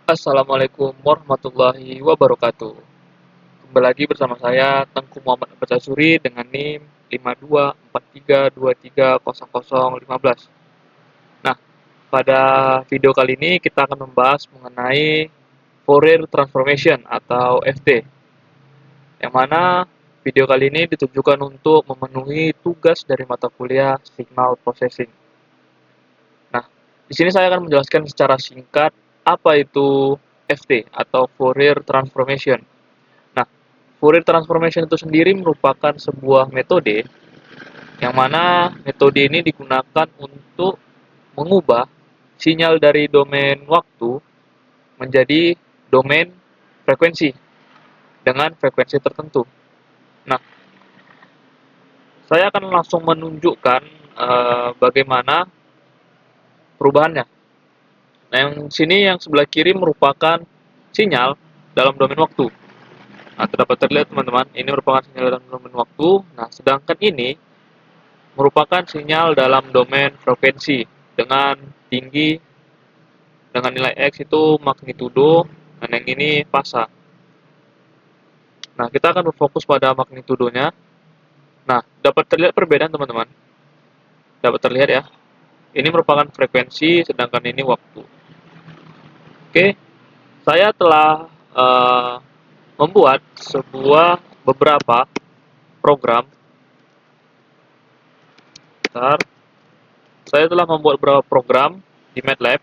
Assalamualaikum warahmatullahi wabarakatuh. Kembali lagi bersama saya Tengku Muhammad Batasuri dengan NIM 5243230015. Nah, pada video kali ini kita akan membahas mengenai Fourier Transformation atau FT, yang mana video kali ini ditujukan untuk memenuhi tugas dari mata kuliah Signal Processing. Nah, di sini saya akan menjelaskan secara singkat apa itu FT atau Fourier Transformation. Nah, Fourier Transformation itu sendiri merupakan sebuah metode yang mana metode ini digunakan untuk mengubah sinyal dari domain waktu menjadi domain frekuensi dengan frekuensi tertentu. Nah, saya akan langsung menunjukkan bagaimana perubahannya. Nah, yang sini yang sebelah kiri merupakan sinyal dalam domain waktu. Nah, dapat terlihat teman-teman, ini merupakan sinyal dalam domain waktu. Nah, sedangkan ini merupakan sinyal dalam domain frekuensi dengan tinggi dengan nilai X itu magnitudo dan yang ini fasa. Nah, kita akan berfokus pada magnitudonya. Nah, dapat terlihat perbedaan teman-teman. Dapat terlihat ya. Ini merupakan frekuensi sedangkan ini waktu. Oke, saya telah membuat beberapa program. Bentar. Saya telah membuat beberapa program di MATLAB.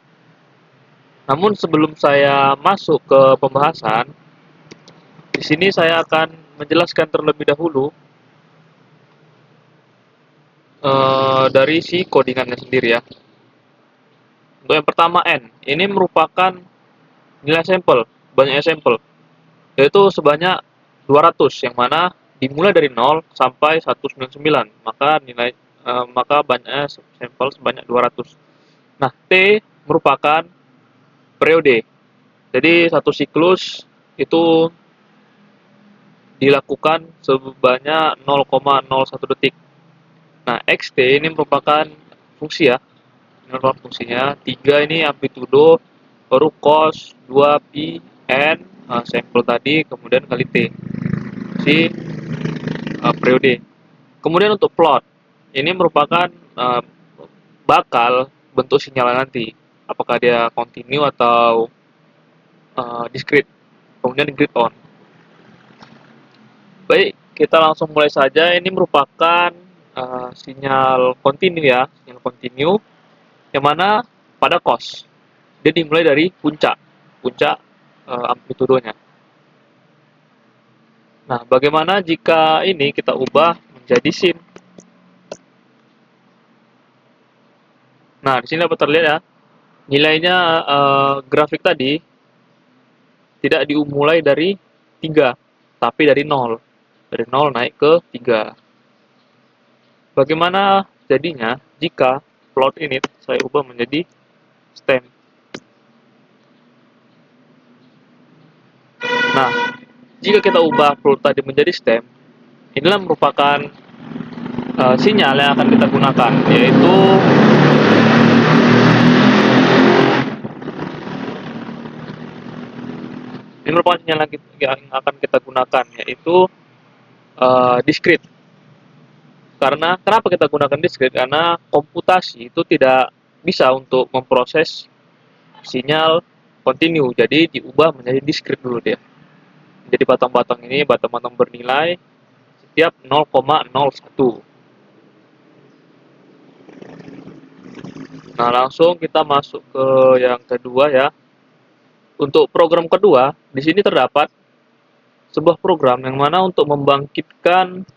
Namun sebelum saya masuk ke pembahasan, di sini saya akan menjelaskan terlebih dahulu dari si codingannya sendiri ya. Untuk yang pertama N, ini merupakan nilai sampel, banyaknya sampel, yaitu sebanyak 200, yang mana dimulai dari 0 sampai 199, maka banyaknya sampel sebanyak 200. Nah, T merupakan periode. Jadi satu siklus itu dilakukan sebanyak 0,01 detik. Nah, xt ini merupakan fungsi ya. Ini merupakan fungsinya. 3 ini amplitudo, baru cos, 2 pi, n, sampel tadi, kemudian kali t. Si periode. Kemudian untuk plot, ini merupakan bakal bentuk sinyal nanti. Apakah dia continue atau discrete. Kemudian grid on. Baik, kita langsung mulai saja. Ini merupakan sinyal kontinu ya, sinyal kontinu, yang mana pada cos dia dimulai dari puncak amplitudonya. Nah, bagaimana jika ini kita ubah menjadi sin? Nah, di sini dapat terlihat ya, nilainya grafik tadi tidak dimulai dari 3, tapi dari 0. Dari 0 naik ke 3. Bagaimana jadinya jika plot ini saya ubah menjadi stem? Nah, jika kita ubah plot tadi menjadi stem, inilah merupakan sinyal yang akan kita gunakan, yaitu ini merupakan sinyal yang akan kita gunakan, yaitu discrete. Karena kenapa kita gunakan discrete? Karena komputasi itu tidak bisa untuk memproses sinyal kontinu, jadi diubah menjadi discrete dulu dia. Jadi batang-batang ini batang-batang bernilai setiap 0,01. Nah, langsung kita masuk ke yang kedua ya. Untuk program kedua, di sini terdapat sebuah program yang mana untuk membangkitkan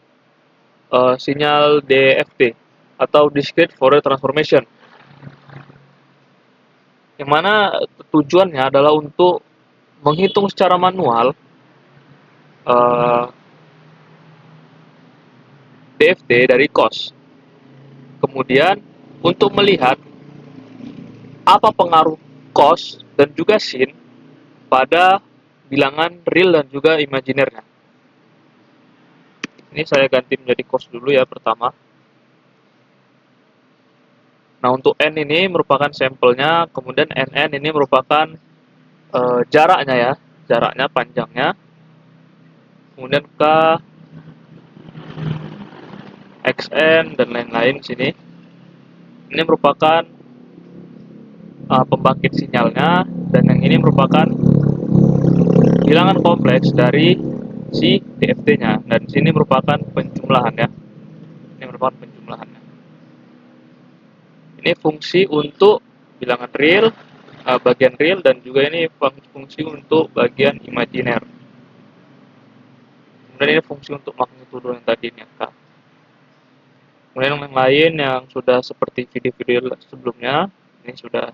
sinyal DFT atau Discrete Fourier Transformation. Yang mana tujuannya adalah untuk menghitung secara manual DFT dari cos. Kemudian untuk melihat apa pengaruh cos dan juga sin pada bilangan real dan juga imaginernya. Ini saya ganti menjadi cos dulu ya pertama. Nah, untuk n ini merupakan sampelnya, kemudian nn ini merupakan jaraknya ya, jaraknya, panjangnya, kemudian K, XN dan lain-lain sini. Ini merupakan pembangkit sinyalnya, dan yang ini merupakan bilangan kompleks dari si DFT-nya, dan sini merupakan penjumlahan ya. Ini merupakan penjumlahannya. Ini fungsi untuk bilangan real, bagian real, dan juga ini fungsi untuk bagian imajiner. Kemudian ini fungsi untuk magnitudo yang tadi ini K. Kemudian yang lain yang sudah seperti video-video sebelumnya, ini sudah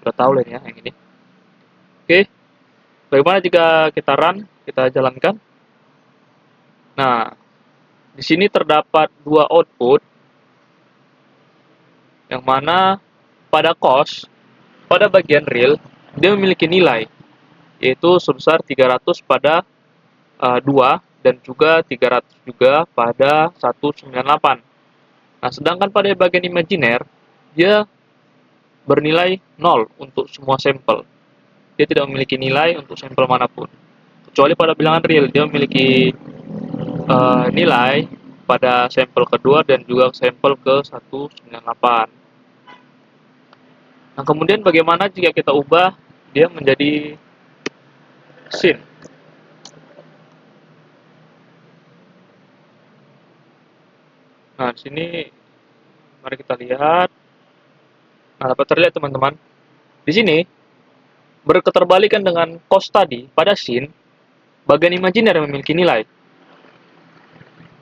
tahu lah ya yang ini. Oke, bagaimana jika kita run, kita jalankan? Nah, di sini terdapat dua output, yang mana pada cos, pada bagian real, dia memiliki nilai, yaitu sebesar 300 pada 2, dan juga 300 juga pada 198. Nah, sedangkan pada bagian imajiner, dia bernilai 0 untuk semua sampel. Dia tidak memiliki nilai untuk sampel manapun. Kecuali pada bilangan real, dia memiliki nilai pada sampel kedua dan juga sampel ke 198. Nah, kemudian bagaimana jika kita ubah dia menjadi sin? Nah, di sini mari kita lihat. Nah, dapat terlihat teman-teman. Di sini berketerbalikan dengan cos tadi, pada sin, bagian imajiner yang memiliki nilai.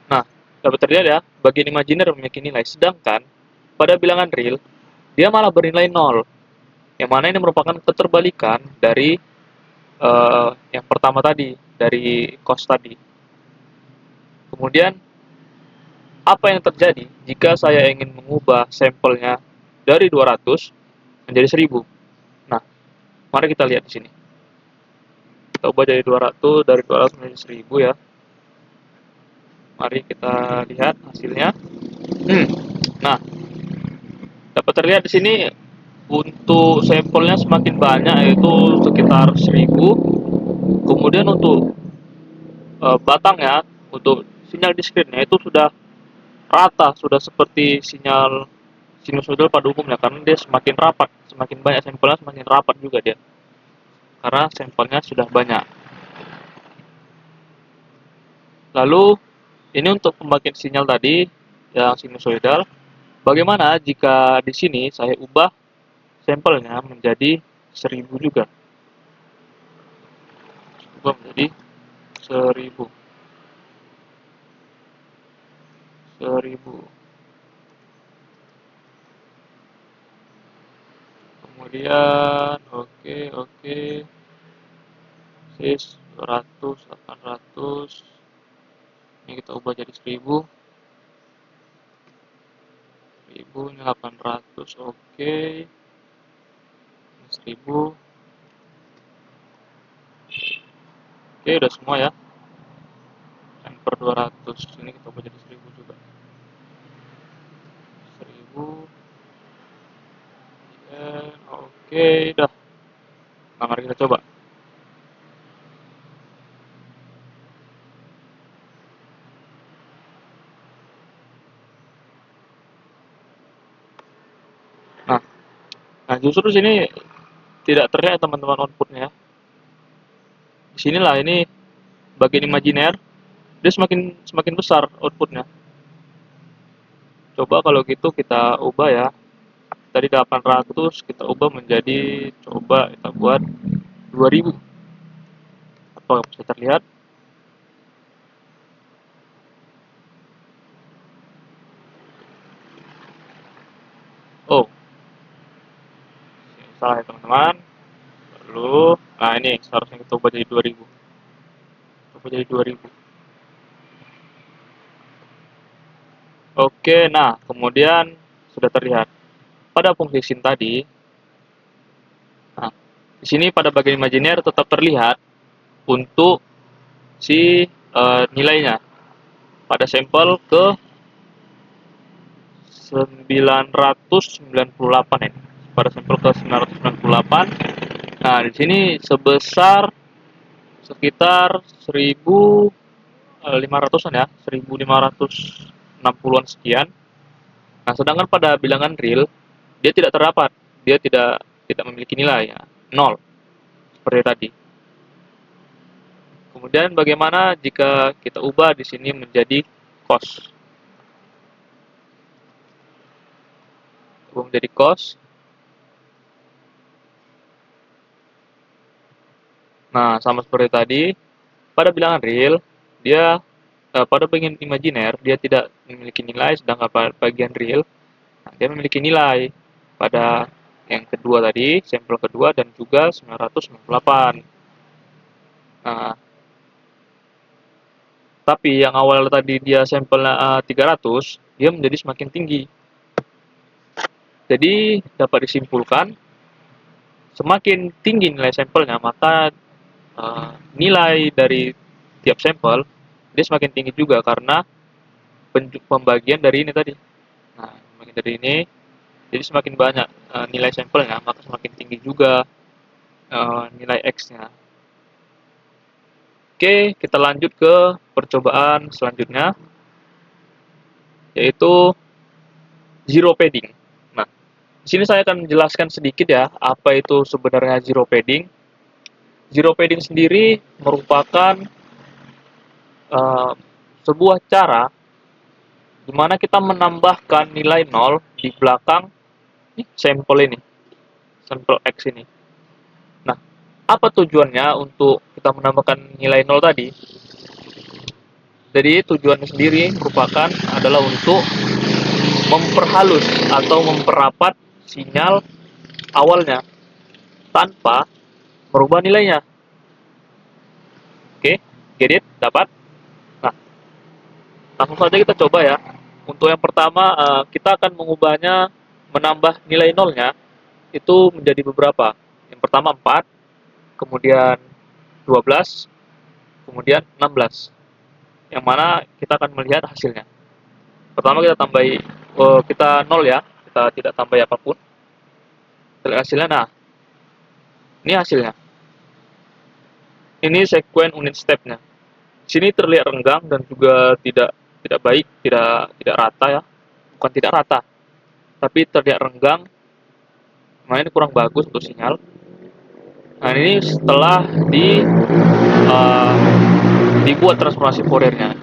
Nah, dapat terlihat ya, bagian imajiner memiliki nilai, sedangkan pada bilangan real, dia malah bernilai 0. Yang mana ini merupakan keterbalikan dari yang pertama tadi, dari cos tadi. Kemudian, apa yang terjadi jika saya ingin mengubah sampelnya dari 200 menjadi 1000? Nah, mari kita lihat di sini. Kita ubah jadi 200, dari 200 menjadi 1000 ya. Mari kita lihat hasilnya. Nah, dapat terlihat di sini untuk sampelnya semakin banyak, yaitu sekitar 1000. Kemudian untuk batangnya, untuk sinyal diskretnya itu sudah rata, sudah seperti sinyal sinusoidal pada umumnya, karena dia semakin rapat, semakin banyak sampelnya semakin rapat juga dia, karena sampelnya sudah banyak. Lalu ini untuk pembangkit sinyal tadi yang sinusoidal. Bagaimana jika di sini saya ubah sampelnya menjadi 1000 juga? Ubah menjadi 1000. 1000. Kemudian oke, sis 200, 800. Ini kita ubah jadi 1000. 1000, ini 800. Oke. Ini 1000. Oke, udah semua ya. Yang per 200. Ini kita ubah jadi 1000 juga. 1000. Dan oke, dah. Nah, mari kita coba. Nah, justru di sini tidak terlihat teman-teman outputnya. Di sinilah ini bagian imajiner, dia semakin semakin besar outputnya. Coba kalau gitu kita ubah ya. Tadi 800 kita ubah menjadi, coba kita buat 2000. Apa bisa terlihat? Oh, salah ya teman-teman. Lalu, nah ini seharusnya kita ubah jadi 2000. Coba jadi 2000. Oke, nah kemudian sudah terlihat pada fungsi sin tadi. Nah, di sini pada bagian imajiner tetap terlihat untuk si nilainya pada sampel ke 998 ini. Pada sampel ke 998. Nah, di sini sebesar sekitar 1.500-an ya, 1.560-an sekian. Nah, sedangkan pada bilangan real dia tidak terdapat, dia tidak memiliki nilai ya, nol seperti tadi. Kemudian bagaimana jika kita ubah di sini menjadi cost? Ubah menjadi cost. Nah, sama seperti tadi, pada bilangan real dia pada bagian imajiner dia tidak memiliki nilai, sedangkan pada bagian real nah, dia memiliki nilai pada yang kedua tadi, sampel kedua dan juga 998. Nah, tapi yang awal tadi dia sampelnya 300, dia menjadi semakin tinggi. Jadi dapat disimpulkan semakin tinggi nilai sampelnya, maka nilai dari tiap sampel dia semakin tinggi juga karena pembagian dari ini tadi. Nah, pembagian dari ini, jadi semakin banyak nilai sampelnya, maka semakin tinggi juga nilai X-nya. Oke, kita lanjut ke percobaan selanjutnya, yaitu zero padding. Nah, di sini saya akan menjelaskan sedikit ya, apa itu sebenarnya zero padding. Zero padding sendiri merupakan uh, sebuah cara di mana kita menambahkan nilai 0 di belakang sampel ini, sampel X ini. Nah, apa tujuannya untuk kita menambahkan nilai 0 tadi? Jadi tujuannya sendiri merupakan adalah untuk memperhalus atau memperrapat sinyal awalnya tanpa merubah nilainya. Oke, get it? Dapat? Nah, langsung saja kita coba ya. Untuk yang pertama, kita akan mengubahnya, menambah nilai nolnya itu menjadi beberapa. Yang pertama 4, kemudian 12, kemudian 16. Yang mana kita akan melihat hasilnya. Pertama kita tambahi, kita 0 ya, kita tidak tambah apapun. Kita lihat hasilnya, nah ini hasilnya. Ini sekuen unit stepnya. Sini terlihat renggang dan juga tidak baik, tidak rata ya. Bukan tidak rata, tapi terlihat renggang. Nah, ini kurang bagus untuk sinyal. Nah, ini setelah uh, dibuat transformasi Fouriernya.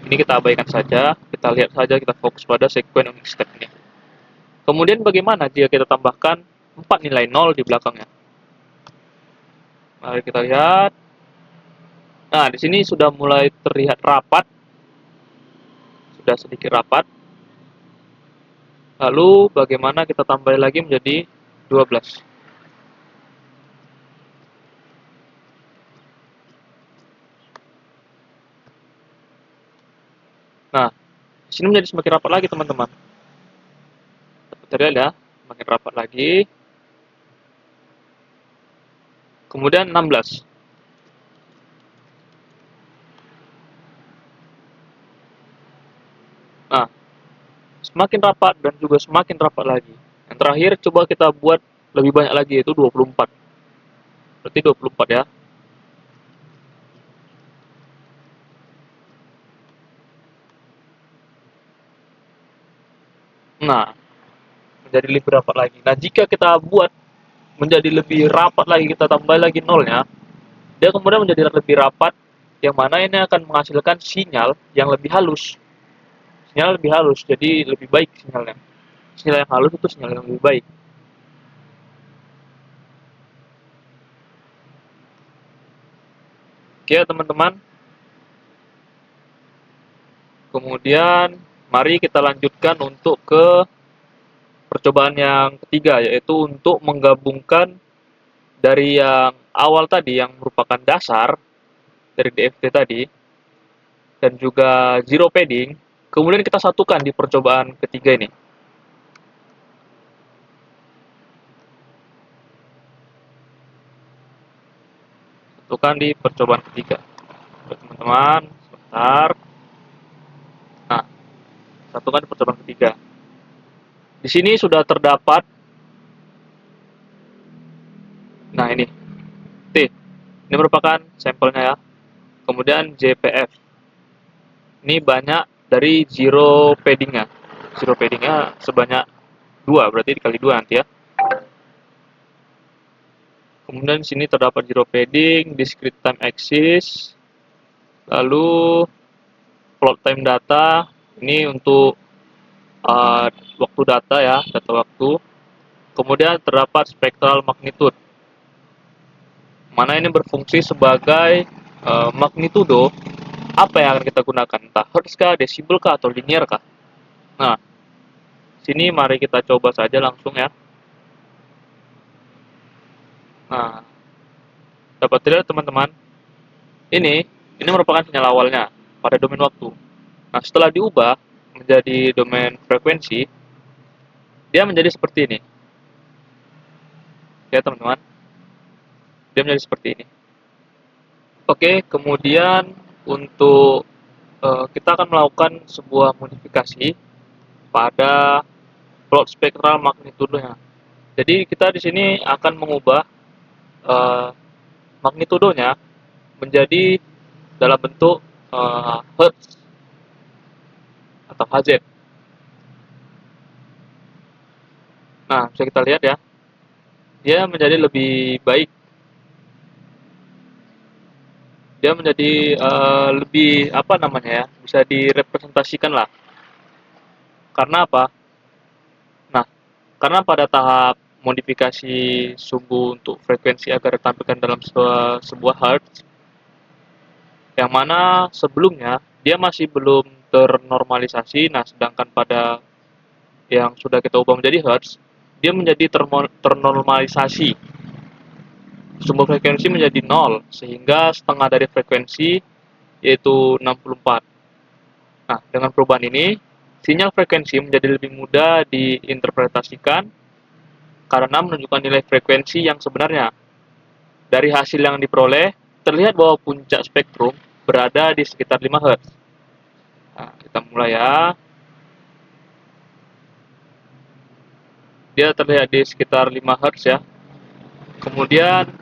Ini kita abaikan saja, kita lihat saja, kita fokus pada sekuen unit step ini. Kemudian bagaimana jika kita tambahkan 4 nilai 0 di belakangnya? Mari kita lihat. Nah, di sini sudah mulai terlihat rapat, sudah sedikit rapat. Lalu bagaimana kita tambah lagi menjadi 12. Nah, di sini menjadi semakin rapat lagi teman-teman. Kita lihat ya, semakin rapat lagi. Kemudian 16. Nah, semakin rapat dan juga semakin rapat lagi. Yang terakhir coba kita buat lebih banyak lagi, yaitu 24. Berarti 24 ya. Nah, menjadi lebih rapat lagi. Nah, jika kita buat menjadi lebih rapat lagi, kita tambah lagi nolnya, dia kemudian menjadi lebih rapat, yang mana ini akan menghasilkan sinyal yang lebih halus. Sinyal lebih halus, jadi lebih baik sinyalnya. Sinyal yang halus itu sinyal yang lebih baik. Oke teman-teman. Kemudian mari kita lanjutkan untuk ke percobaan yang ketiga, yaitu untuk menggabungkan dari yang awal tadi yang merupakan dasar dari DFT tadi dan juga zero padding, kemudian kita satukan di percobaan ketiga ini. Satukan di percobaan ketiga. Teman-teman, sebentar. Nah, satukan di percobaan ketiga. Di sini sudah terdapat, nah ini, Ini merupakan sampelnya ya. Kemudian JPF. Ini banyak dari zero paddingnya. Zero paddingnya sebanyak 2, berarti dikali 2 nanti ya. Kemudian di sini terdapat zero padding, discrete time axis, lalu plot time data. Ini untuk waktu data ya, data waktu. Kemudian terdapat spectral magnitude, mana ini berfungsi sebagai magnitudo apa yang akan kita gunakan, entah hertz kah, desibel kah, atau linear kah. Nah, sini mari kita coba saja langsung ya. Nah, dapat dilihat teman-teman, ini merupakan sinyal awalnya pada domain waktu. Nah, setelah diubah menjadi domain frekuensi, dia menjadi seperti ini. Ya teman-teman, dia menjadi seperti ini. Oke, kemudian untuk kita akan melakukan sebuah modifikasi pada plot spektral magnitudonya. Jadi kita di sini akan mengubah magnitudonya menjadi dalam bentuk hertz atau Hz. Nah, bisa kita lihat ya, dia menjadi lebih baik. Dia menjadi lebih apa namanya ya, bisa direpresentasikan lah. Karena apa? Nah, karena pada tahap modifikasi sumbu untuk frekuensi agar ditampilkan dalam sebuah hertz, yang mana sebelumnya dia masih belum ternormalisasi. Nah, sedangkan pada yang sudah kita ubah menjadi hertz, dia menjadi ternormalisasi. Sumbu frekuensi menjadi 0, sehingga setengah dari frekuensi yaitu 64. Nah, dengan perubahan ini, sinyal frekuensi menjadi lebih mudah diinterpretasikan karena menunjukkan nilai frekuensi yang sebenarnya. Dari hasil yang diperoleh, terlihat bahwa puncak spektrum berada di sekitar 5 Hz. Nah, kita mulai ya. Dia terlihat di sekitar 5 Hz ya. Kemudian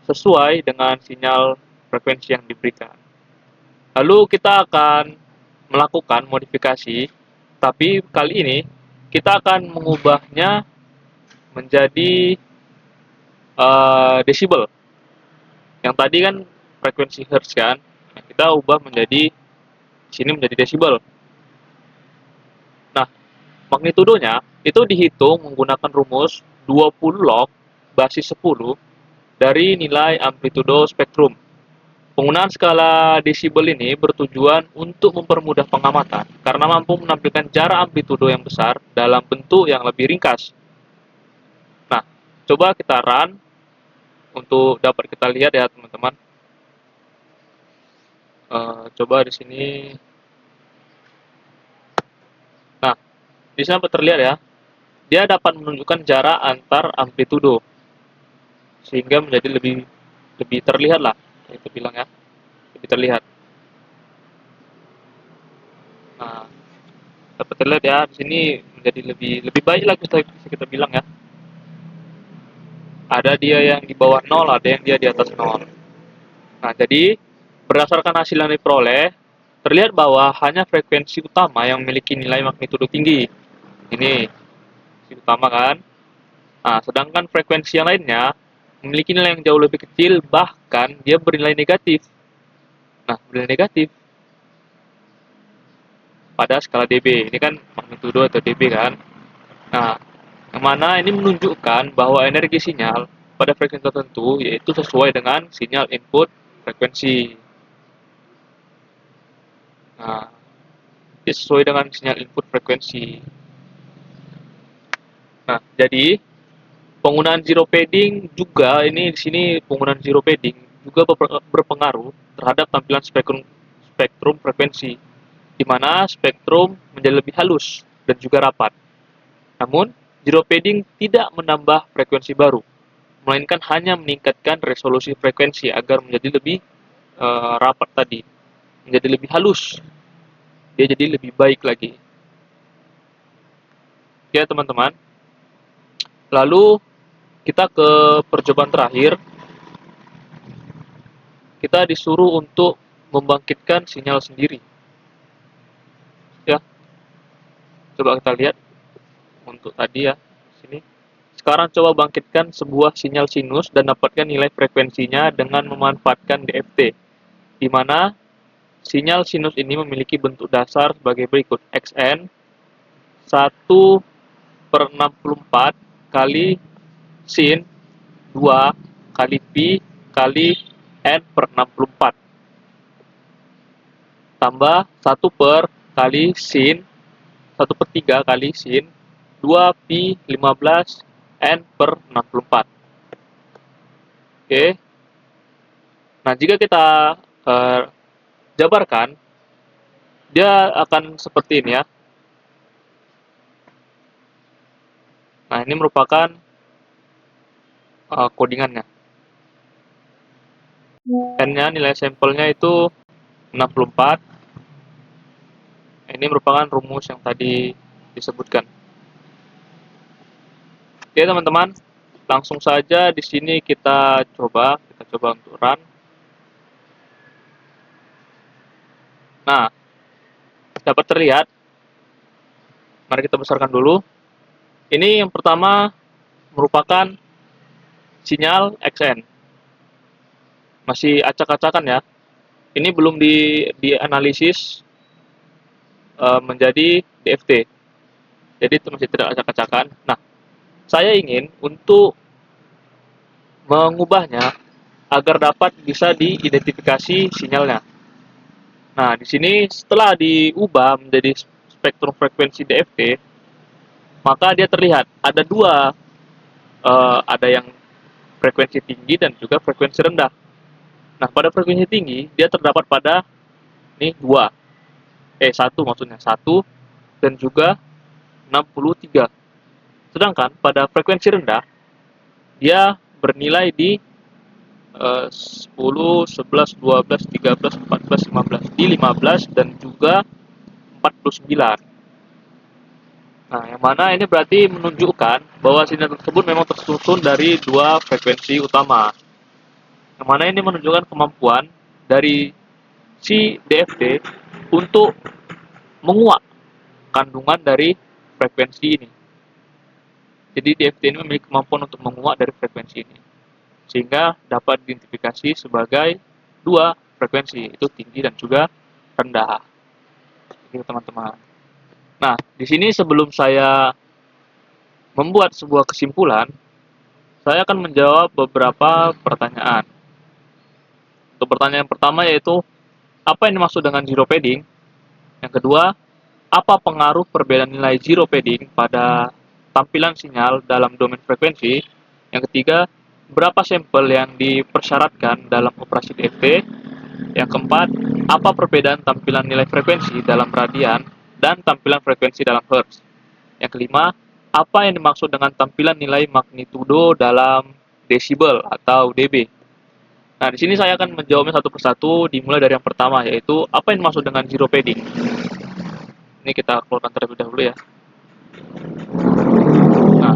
sesuai dengan sinyal frekuensi yang diberikan. Lalu kita akan melakukan modifikasi, tapi kali ini kita akan mengubahnya menjadi desibel. Yang tadi kan frekuensi hertz kan, nah, kita ubah menjadi sini menjadi desibel. Nah, magnitudonya itu dihitung menggunakan rumus 20 log basis 10 dari nilai amplitudo spektrum. Penggunaan skala desibel ini bertujuan untuk mempermudah pengamatan karena mampu menampilkan jarak amplitudo yang besar dalam bentuk yang lebih ringkas. Nah, coba kita run untuk dapat kita lihat ya teman-teman. Coba di sini. Nah, di sini dapat terlihat ya. Dia dapat menunjukkan jarak antar amplitudo sehingga menjadi lebih lebih terlihat lah. Itu bilang ya, lebih terlihat. Nah, dapat terlihat ya di sini menjadi lebih lebih baik lah kita bilang ya. Ada dia yang di bawah 0, ada yang dia di atas 0. Nah, jadi berdasarkan hasil yang diperoleh, terlihat bahwa hanya frekuensi utama yang memiliki nilai magnitudo tinggi. Ini frekuensi utama kan. Nah, sedangkan frekuensi yang lainnya memiliki nilai yang jauh lebih kecil, bahkan dia bernilai negatif. Nah, bernilai negatif pada skala dB. Ini kan magnitudo atau dB kan. Nah, yang mana ini menunjukkan bahwa energi sinyal pada frekuensi tertentu yaitu sesuai dengan sinyal input frekuensi. Nah, ini sesuai dengan sinyal input frekuensi. Nah, jadi penggunaan zero padding juga ini di sini penggunaan zero padding juga berpengaruh terhadap tampilan spektrum frekuensi, di mana spektrum menjadi lebih halus dan juga rapat. Namun, zero padding tidak menambah frekuensi baru, melainkan hanya meningkatkan resolusi frekuensi agar menjadi lebih rapat tadi, menjadi lebih halus, dia jadi lebih baik lagi. Ya teman-teman, lalu kita ke percobaan terakhir. kita disuruh untuk membangkitkan sinyal sendiri. Ya, coba kita lihat untuk tadi ya, sini. Sekarang coba bangkitkan sebuah sinyal sinus dan dapatkan nilai frekuensinya dengan memanfaatkan DFT, di mana sinyal sinus ini memiliki bentuk dasar sebagai berikut. Xn 1/64 kali sin 2 kali pi kali n/64 tambah 1 per kali sin 1/3 kali sin 2 pi 15 n/64. Oke. Nah, jika kita jabarkan, dia akan seperti ini ya. Nah, ini merupakan codingannya. N-nya, nilai sampelnya itu 64. Ini merupakan rumus yang tadi disebutkan. Oke, teman-teman. Langsung saja di sini kita coba untuk run. Nah, dapat terlihat. Mari kita besarkan dulu. Ini yang pertama merupakan sinyal XN. Masih acak-acakan ya. Ini belum dianalisis menjadi DFT. Jadi itu masih tidak acak-acakan. Nah, saya ingin untuk mengubahnya agar dapat bisa diidentifikasi sinyalnya. Nah, di sini setelah diubah menjadi spektrum frekuensi DFT, maka dia terlihat ada dua, ada yang frekuensi tinggi dan juga frekuensi rendah. Nah, pada frekuensi tinggi dia terdapat pada ini satu maksudnya, 1 dan juga 63. Sedangkan pada frekuensi rendah dia bernilai di 10, 11, 12, 13, 14, 15, di 15 dan juga 49. Nah, yang mana ini berarti menunjukkan bahwa sinyal tersebut memang tersusun dari dua frekuensi utama. Yang mana ini menunjukkan kemampuan dari si DFT untuk menguak kandungan dari frekuensi ini. Jadi DFT ini memiliki kemampuan untuk menguak dari frekuensi ini, sehingga dapat diidentifikasi sebagai dua frekuensi, itu tinggi dan juga rendah. Jadi teman-teman. Nah, di sini sebelum saya membuat sebuah kesimpulan, saya akan menjawab beberapa pertanyaan. Untuk pertanyaan pertama yaitu, apa yang dimaksud dengan zero padding? Yang kedua, apa pengaruh perbedaan nilai zero padding pada tampilan sinyal dalam domain frekuensi? Yang ketiga, berapa sampel yang dipersyaratkan dalam operasi DFT? Yang keempat, apa perbedaan tampilan nilai frekuensi dalam radian dan tampilan frekuensi dalam hertz? Yang kelima, apa yang dimaksud dengan tampilan nilai magnitudo dalam desibel atau dB? Nah, di sini saya akan menjawabnya satu persatu, dimulai dari yang pertama, yaitu apa yang dimaksud dengan zero padding? Ini kita keluarkan terlebih dahulu ya. Nah,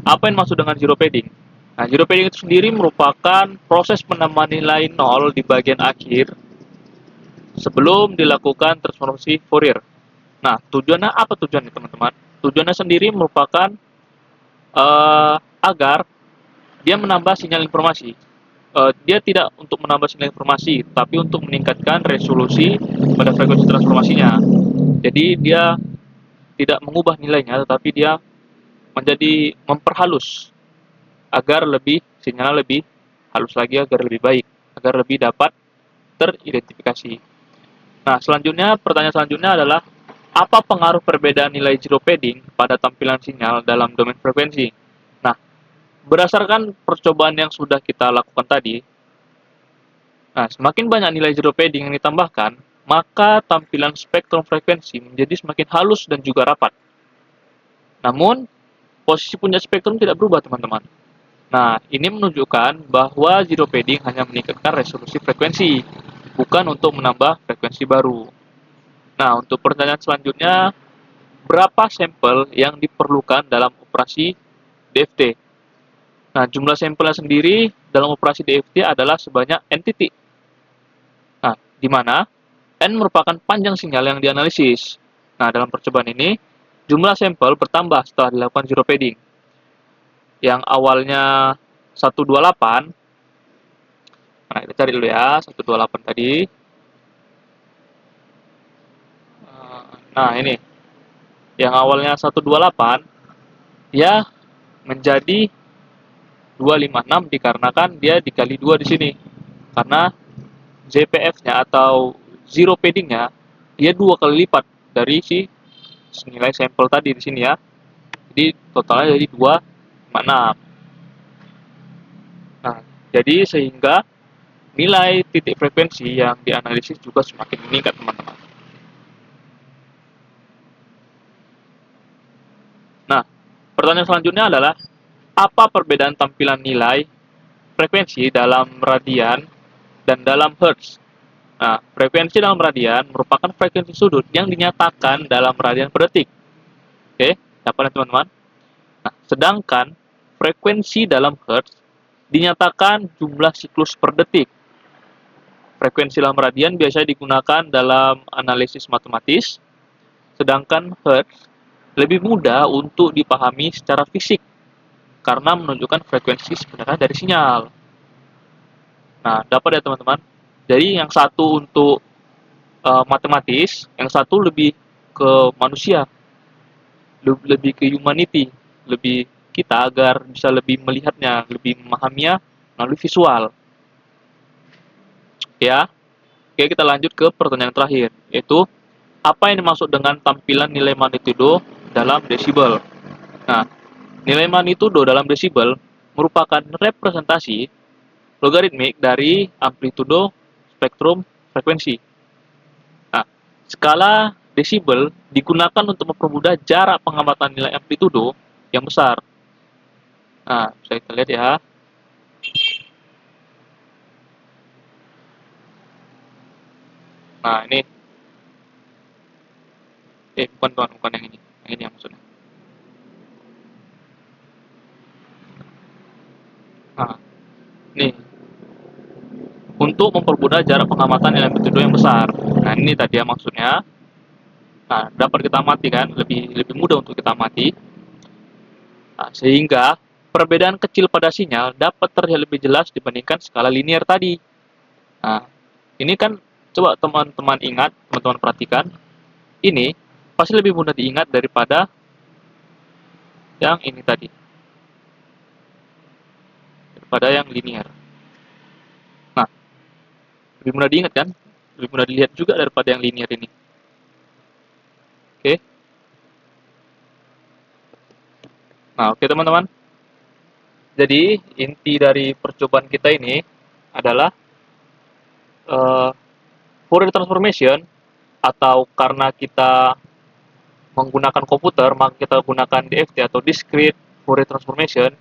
apa yang dimaksud dengan zero padding? Nah, zero padding itu sendiri merupakan proses penambahan nilai 0 di bagian akhir sebelum dilakukan transformasi Fourier. Nah, tujuannya apa tujuannya teman-teman? Tujuannya sendiri merupakan agar dia menambah sinyal informasi. Dia tidak untuk menambah sinyal informasi, tapi untuk meningkatkan resolusi pada frekuensi transformasinya. Jadi dia tidak mengubah nilainya, tetapi dia menjadi memperhalus agar sinyalnya lebih halus lagi, agar lebih baik, agar lebih dapat teridentifikasi. Nah, pertanyaan selanjutnya adalah, apa pengaruh perbedaan nilai zero padding pada tampilan sinyal dalam domain frekuensi? Nah, berdasarkan percobaan yang sudah kita lakukan tadi, nah, semakin banyak nilai zero padding yang ditambahkan, maka tampilan spektrum frekuensi menjadi semakin halus dan juga rapat. Namun, posisi puncak spektrum tidak berubah, teman-teman. Nah, ini menunjukkan bahwa zero padding hanya meningkatkan resolusi frekuensi, bukan untuk menambah frekuensi baru. Nah, untuk pertanyaan selanjutnya, berapa sampel yang diperlukan dalam operasi DFT? Nah, jumlah sampelnya sendiri dalam operasi DFT adalah sebanyak n titik. di mana N merupakan panjang sinyal yang dianalisis. Nah, dalam percobaan ini, jumlah sampel bertambah setelah dilakukan zero padding. Yang awalnya 128, nah kita cari dulu ya, 128 tadi. Nah, ini. Yang awalnya 128, dia menjadi 256 dikarenakan dia dikali 2 di sini. Karena ZPF-nya atau zero padding-nya dia 2 kali lipat dari si nilai sampel tadi di sini ya. Jadi totalnya jadi 256. Nah, jadi sehingga nilai titik frekuensi yang dianalisis juga semakin meningkat, teman-teman. Nah, pertanyaan selanjutnya adalah apa perbedaan tampilan nilai frekuensi dalam radian dan dalam hertz? Nah, frekuensi dalam radian merupakan frekuensi sudut yang dinyatakan dalam radian per detik. Oke, dapat ya teman-teman? Nah, sedangkan frekuensi dalam hertz dinyatakan jumlah siklus per detik. Frekuensi dalam radian biasanya digunakan dalam analisis matematis, sedangkan hertz lebih mudah untuk dipahami secara fisik karena menunjukkan frekuensi sebenarnya dari sinyal. Nah, dapat ya teman-teman? Jadi yang satu untuk matematis, yang satu lebih ke manusia, lebih ke humanity, lebih kita agar bisa lebih melihatnya, lebih memahaminya melalui visual. Ya, oke kita lanjut ke pertanyaan terakhir, yaitu apa yang dimaksud dengan tampilan nilai magnitudo dalam desibel? Nah, nilai magnitudo dalam desibel merupakan representasi logaritmik dari amplitudo spektrum frekuensi. Nah, skala desibel digunakan untuk mempermudah jarak pengamatan nilai amplitudo yang besar. Nah, bisa kita lihat ya. Nah, ini. Bukan yang ini. Yang ini yang maksudnya. Nah, nih. Untuk mempermudah jarak pengamatan nilai amplitudo yang besar. Nah, ini tadi ya maksudnya. Nah, dapat kita amati kan, lebih mudah untuk kita amati. Nah, sehingga perbedaan kecil pada sinyal dapat terlihat lebih jelas dibandingkan skala linear tadi. Nah, ini kan coba teman-teman ingat, teman-teman perhatikan, ini pasti lebih mudah diingat daripada yang ini tadi, daripada yang linear. Nah, lebih mudah diingat kan? Lebih mudah dilihat juga daripada yang linear ini. Oke. Nah, oke teman-teman. Jadi, inti dari percobaan kita ini adalah Fourier transformation, atau karena kita menggunakan komputer, maka kita gunakan DFT atau discrete Fourier transformation.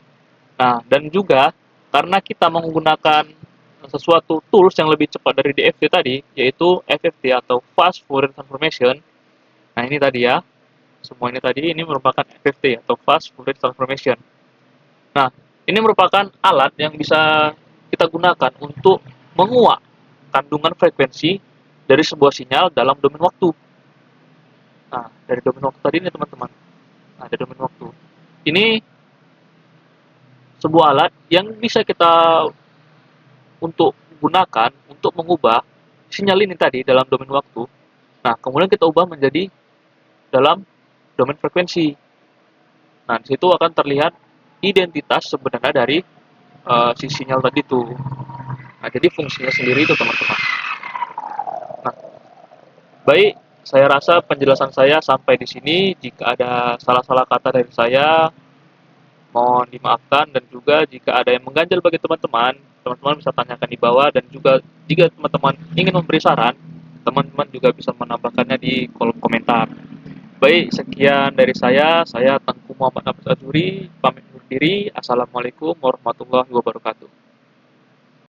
Nah, dan juga karena kita menggunakan sesuatu tools yang lebih cepat dari DFT tadi, yaitu FFT atau Fast Fourier Transformation. Nah, ini tadi ya, semua ini tadi ini merupakan FFT atau Fast Fourier Transformation. Nah, ini merupakan alat yang bisa kita gunakan untuk menguak kandungan frekuensi dari sebuah sinyal dalam domain waktu. Nah, dari domain waktu tadi ini teman-teman. Nah, dari domain waktu. Ini sebuah alat yang bisa kita untuk gunakan untuk mengubah sinyal ini tadi dalam domain waktu. Nah, kemudian kita ubah menjadi dalam domain frekuensi. Nah, di situ akan terlihat identitas sebenarnya dari si sinyal tadi itu. Nah, jadi fungsinya sendiri itu teman-teman. Nah, baik, saya rasa penjelasan saya sampai di sini. Jika ada salah-salah kata dari saya, mohon dimaafkan, dan juga jika ada yang mengganjal bagi teman-teman, teman-teman bisa tanyakan di bawah, dan juga jika teman-teman ingin memberi saran, teman-teman juga bisa menambahkannya di kolom komentar. Baik, sekian dari saya Tengku Muhammad Abdul Azuri, pamit undur diri. Assalamualaikum warahmatullahi wabarakatuh.